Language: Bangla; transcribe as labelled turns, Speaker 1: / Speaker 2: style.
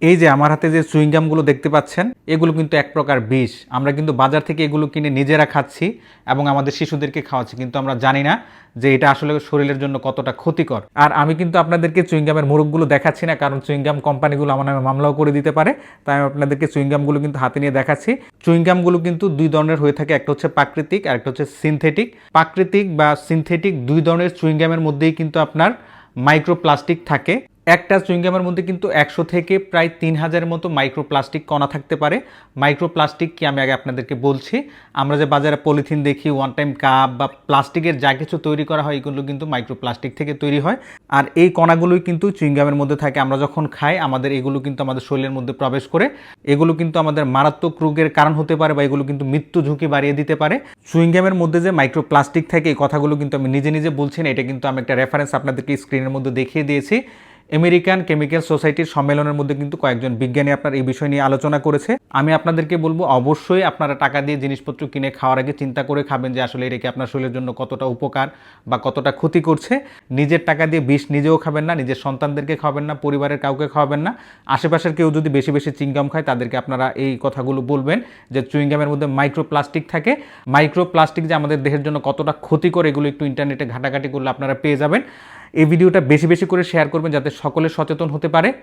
Speaker 1: এই যে আমার হাতে যে চুইংগামগুলো দেখতে পাচ্ছেন, এগুলো কিন্তু এক প্রকার বিষ। আমরা কিন্তু বাজার থেকে এগুলো কিনে নিজেরা খাচ্ছি এবং আমাদের শিশুদেরকে খাওয়াচ্ছি, কিন্তু আমরা জানি না যে এটা আসলে শরীরের জন্য কতটা ক্ষতিকর। আর আমি কিন্তু আপনাদেরকে চুইংগামের মোড়কগুলো দেখাচ্ছি না, কারণ চুইংগাম কোম্পানিগুলো আমার নামে মামলাও করে দিতে পারে। তাই আমি আপনাদেরকে চুইংগামগুলো কিন্তু হাতে নিয়ে দেখাচ্ছি। চুইংগামগুলো কিন্তু দুই ধরনের হয়ে থাকে, একটা হচ্ছে প্রাকৃতিক আর একটা হচ্ছে সিনথেটিক। প্রাকৃতিক বা সিনথেটিক দুই ধরনের চুইংগামের মধ্যেই কিন্তু আপনার মাইক্রোপ্লাস্টিক থাকে। একটা চুইংগামের মধ্যে কিন্তু 100 থেকে প্রায় 3000-এর মতো মাইক্রোপ্লাস্টিক কণা থাকতে পারে। মাইক্রোপ্লাস্টিক কি আমি আগে আপনাদেরকে বলছি। আমরা যে বাজারে পলিথিন দেখি, ওয়ান টাইম কাপ বা প্লাস্টিকের যা কিছু তৈরি করা হয় এগুলো কিন্তু মাইক্রোপ্লাস্টিক থেকে তৈরি হয়। আর এই কণাগুলোই কিন্তু চুইংগামের মধ্যে থাকে। আমরা যখন খাই আমাদের এগুলো কিন্তু আমাদের শরীরের মধ্যে প্রবেশ করে। এগুলো কিন্তু আমাদের মারাত্মক রোগের কারণ হতে পারে বা এগুলো কিন্তু মৃত্যু ঝুঁকি বাড়িয়ে দিতে পারে। চুইংগামের মধ্যে যে মাইক্রোপ্লাস্টিক থাকে এই কথাগুলো কিন্তু আমি নিজে নিজে বলছি না, এটা কিন্তু আমি একটা রেফারেন্স আপনাদেরকে স্ক্রিনের মধ্যে দেখিয়ে দিয়েছি। আমেরিকান কেমিক্যাল সোসাইটির সম্মেলনের মধ্যে কিন্তু কয়েকজন বিজ্ঞানী আপনার এই বিষয় নিয়ে আলোচনা করেছে। আমি আপনাদেরকে বলবো অবশ্যই আপনারা টাকা দিয়ে জিনিসপত্র কিনে খাওয়ার আগে চিন্তা করে খাবেন যে আসলে এটা কি আপনার শরীরের জন্য কতটা উপকার বা কতটা ক্ষতি করছে। নিজের টাকা দিয়ে বিষ নিজেও খাবেন না, নিজের সন্তানদেরকে খাওয়াবেন না, পরিবারের কাউকে খাওয়াবেন না। আশেপাশের কেউ যদি বেশি বেশি চুইংগাম খায় তাদেরকে আপনারা এই কথাগুলো বলবেন যে চুইংগামের মধ্যে মাইক্রোপ্লাস্টিক থাকে। মাইক্রোপ্লাস্টিক যে আমাদের দেহের জন্য কতটা ক্ষতিকর এগুলো একটু ইন্টারনেটে ঘাটাঘাটি করলে আপনারা পেয়ে যাবেন। এই ভিডিওটা বেশি বেশি করে শেয়ার করবেন যাতে সকলে সচেতন হতে পারে।